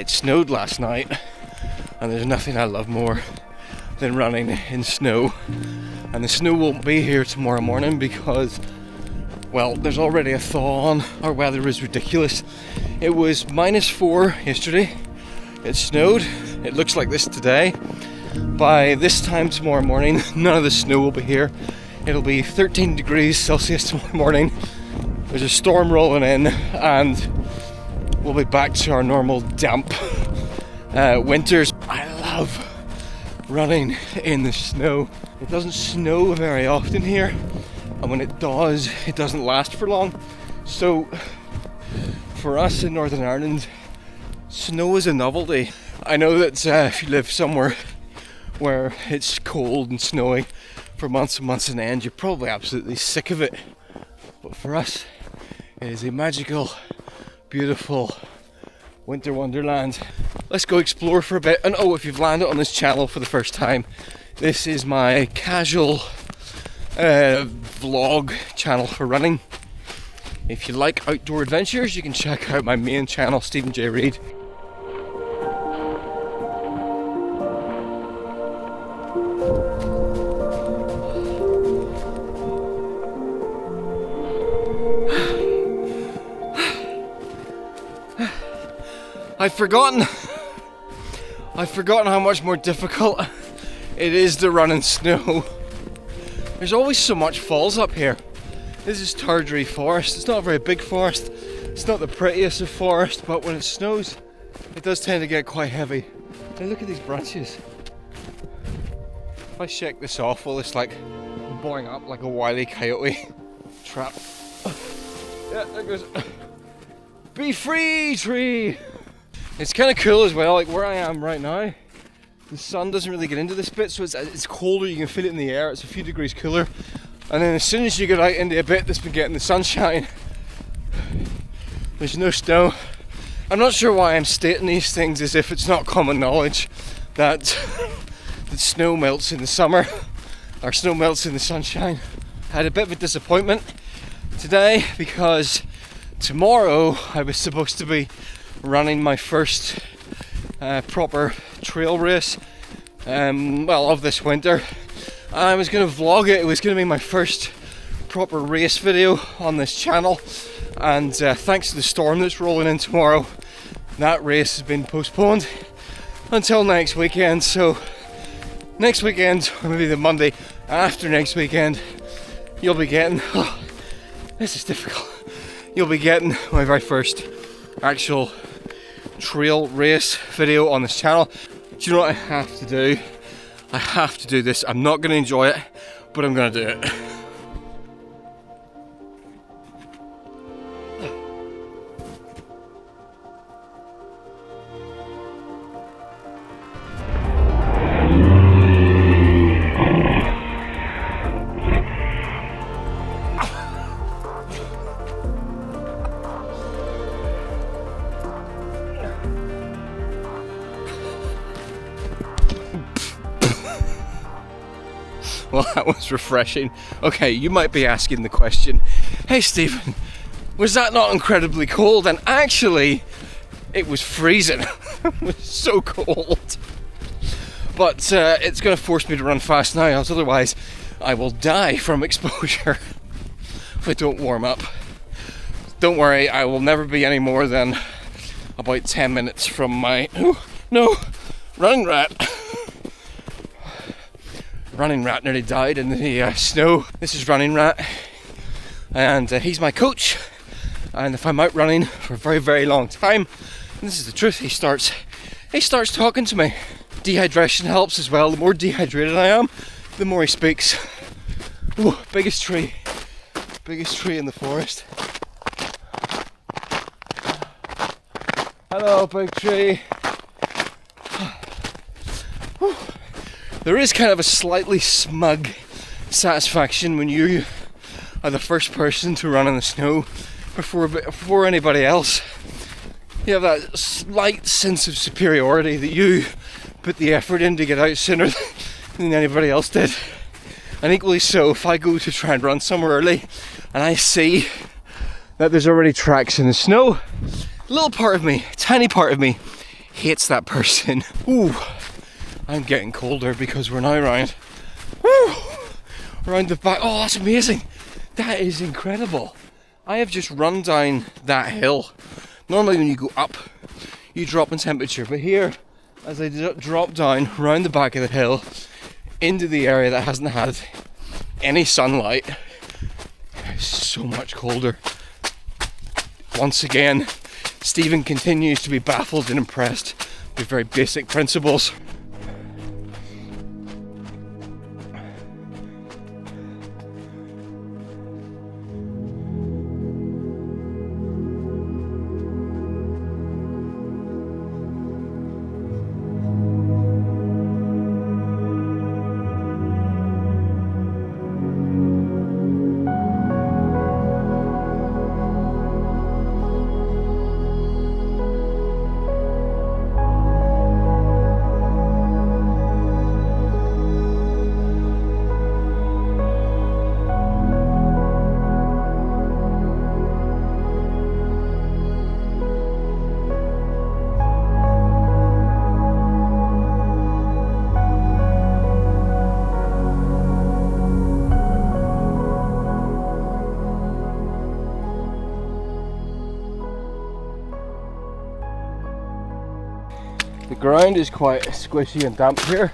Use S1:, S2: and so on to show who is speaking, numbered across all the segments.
S1: It snowed last night, and there's nothing I love more than running in snow. And the snow won't be here tomorrow morning because, well, there's already a thaw on. Our weather is ridiculous. It was -4 yesterday. It snowed. It looks like this today. By this time tomorrow morning, none of the snow will be here. It'll be 13 degrees Celsius tomorrow morning. There's a storm rolling in, and we'll be back to our normal damp winters. I love running in the snow. It doesn't snow very often here, and when it does, it doesn't last for long. So for us in Northern Ireland, snow is a novelty. I know that if you live somewhere where it's cold and snowy for months and months on end, you're probably absolutely sick of it. But for us, it is a magical, beautiful winter wonderland. Let's go explore for a bit. And oh, if you've landed on this channel for the first time, this is my casual vlog channel for running. If you like outdoor adventures, you can check out my main channel, Stephen J. Reid. I've forgotten how much more difficult it is to run in snow. There's always so much falls up here. This is Turdry Forest. It's not a very big forest. It's not the prettiest of forests, but when it snows, it does tend to get quite heavy. Now look at these branches. If I shake this off, well, it's like boring up like a wily coyote trap. Yeah, there goes. Be free, tree! It's kind of cool as well, like where I am right now, the sun doesn't really get into this bit, so it's colder, you can feel it in the air, it's a few degrees cooler. And then as soon as you get out into a bit that's been getting the sunshine, there's no snow. I'm not sure why I'm stating these things as if it's not common knowledge that snow melts in the summer, or snow melts in the sunshine. I had a bit of a disappointment today because tomorrow I was supposed to be running my first proper trail race of this winter. I was going to vlog it. It was going to be my first proper race video on this channel, and thanks to the storm that's rolling in tomorrow, that race has been postponed until next weekend. So next weekend, or maybe the Monday after next weekend, you'll be getting this is difficult. You'll be getting my very first actual trail race video on this channel. Do you know what I have to do? I have to do this. I'm not going to enjoy it, but I'm going to do it. Well, that was refreshing. Okay, you might be asking the question, hey Stephen, was that not incredibly cold? And actually, it was freezing. It was so cold. But it's going to force me to run fast now, else otherwise I will die from exposure if I don't warm up. Don't worry, I will never be any more than about 10 minutes from my... Oh, no! Running rat! Running Rat nearly died in the snow. This is Running Rat, and he's my coach, and if I'm out running for a very, very long time, and this is the truth, he starts talking to me. Dehydration helps as well. The more dehydrated I am, the more he speaks. Ooh, biggest tree in the forest. Hello, big tree. There is kind of a slightly smug satisfaction when you are the first person to run in the snow before anybody else. You have that slight sense of superiority that you put the effort in to get out sooner than anybody else did. And equally so, if I go to try and run somewhere early and I see that there's already tracks in the snow, a little part of me, tiny part of me, hates that person. Ooh, I'm getting colder because we're now around the back. Oh, that's amazing. That is incredible. I have just run down that hill. Normally when you go up, you drop in temperature, but here, as I drop down around the back of the hill into the area that hasn't had any sunlight, it's so much colder. Once again, Stephen continues to be baffled and impressed with very basic principles. The ground is quite squishy and damp here,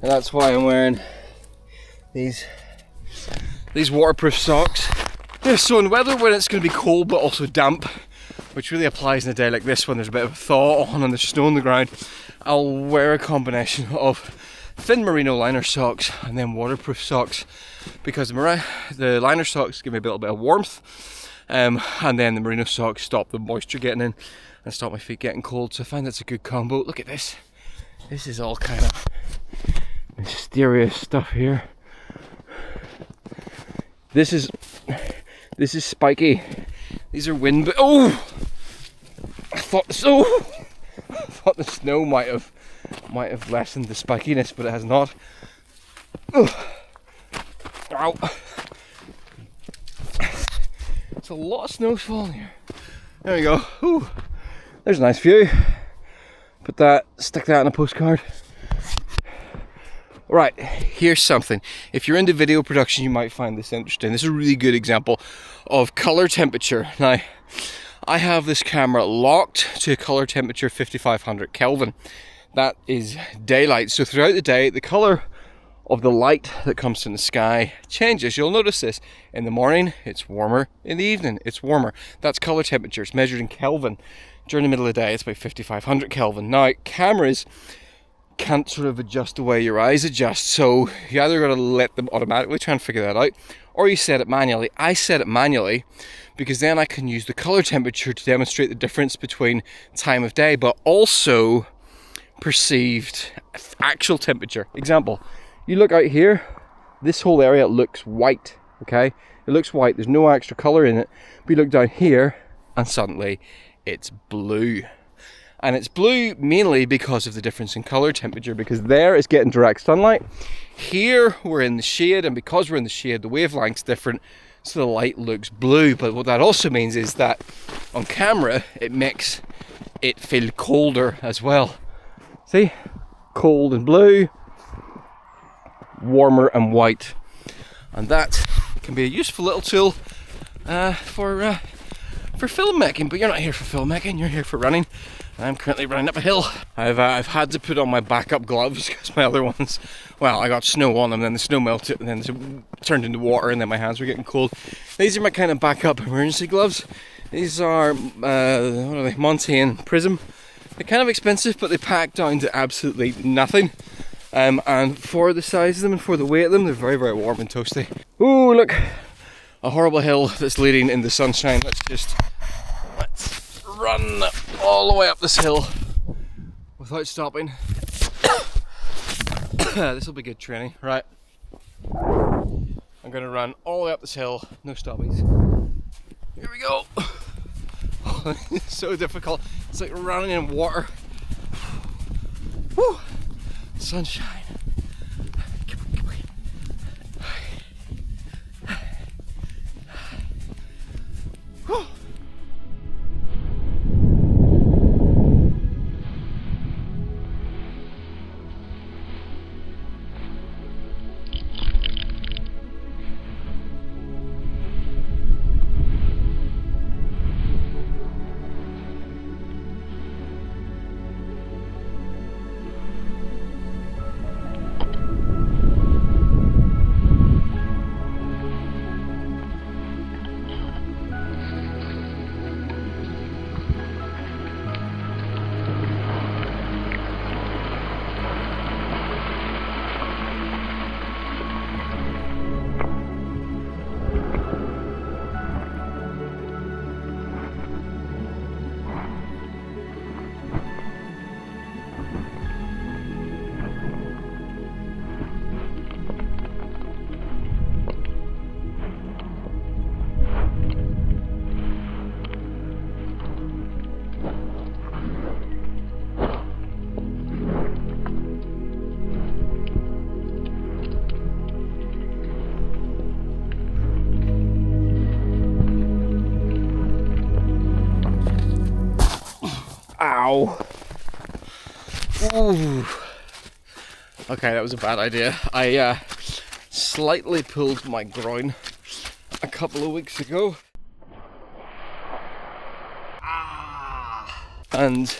S1: and that's why I'm wearing these waterproof socks. Yeah, so in weather when it's going to be cold but also damp, which really applies in a day like this when there's a bit of a thaw on and there's snow on the ground, I'll wear a combination of thin merino liner socks and then waterproof socks, because the liner socks give me a little bit of warmth, and then the merino socks stop the moisture getting in and stop my feet getting cold. So I find that's a good combo. Look at this. This is all kind of mysterious stuff here. This is spiky. These are wind. Oh! I thought the snow might have lessened the spikiness, but it has not. Ugh. Ow! It's a lot of snow falling here. There we go. Ooh. There's a nice view. Stick that in a postcard. Right, here's something. If you're into video production, you might find this interesting. This is a really good example of color temperature. Now, I have this camera locked to color temperature 5500 Kelvin. That is daylight. So throughout the day, the color of the light that comes from the sky changes. You'll notice this. In the morning, it's warmer. In the evening, it's warmer. That's color temperature. It's measured in Kelvin. During the middle of the day, it's about 5500 Kelvin. Now, cameras can't sort of adjust the way your eyes adjust, so you either got to let them automatically try and figure that out, or you set it manually. I set it manually because then I can use the color temperature to demonstrate the difference between time of day, but also perceived actual temperature. Example, you look out here, this whole area looks white, okay? It looks white, there's no extra color in it, but you look down here and suddenly it's blue. And it's blue mainly because of the difference in color temperature, because there it's getting direct sunlight. Here we're in the shade, and because we're in the shade, the wavelength's different, so the light looks blue. But what that also means is that on camera, it makes it feel colder as well. See? Cold and blue, warmer and white. And that can be a useful little tool for filmmaking, but you're not here for filmmaking, you're here for running. I'm currently running up a hill. I've had to put on my backup gloves because my other ones, well, I got snow on them, then the snow melted, and then it turned into water, and then my hands were getting cold. These are my kind of backup emergency gloves. These are, what are they, Montane Prism. They're kind of expensive, but they pack down to absolutely nothing. And for the size of them and for the weight of them, they're very, very warm and toasty. Ooh, look, a horrible hill that's leading in the sunshine. Let's run all the way up this hill without stopping. This will be good training, right? I'm going to run all the way up this hill, no stoppies. Here we go. Oh, it's so difficult. It's like running in water. Woo! Sunshine. Ow. Ooh. Okay, that was a bad idea. I slightly pulled my groin a couple of weeks ago. And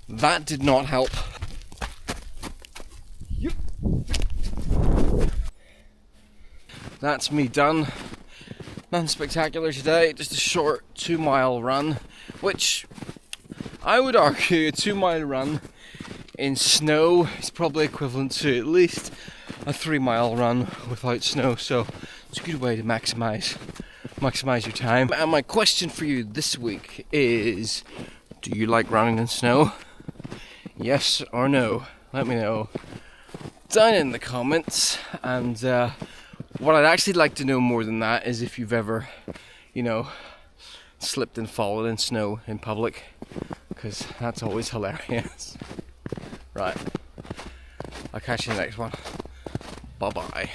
S1: that did not help. Yep. That's me done. Nothing spectacular today, just a short 2-mile run, which I would argue a 2-mile run in snow is probably equivalent to at least a 3-mile run without snow, so it's a good way to maximize your time. And my question for you this week is, do you like running in snow? Yes or no? Let me know down in the comments. And what I'd actually like to know more than that is if you've ever, slipped and fallen in snow in public, because that's always hilarious. Right, I'll catch you in the next one. Bye bye.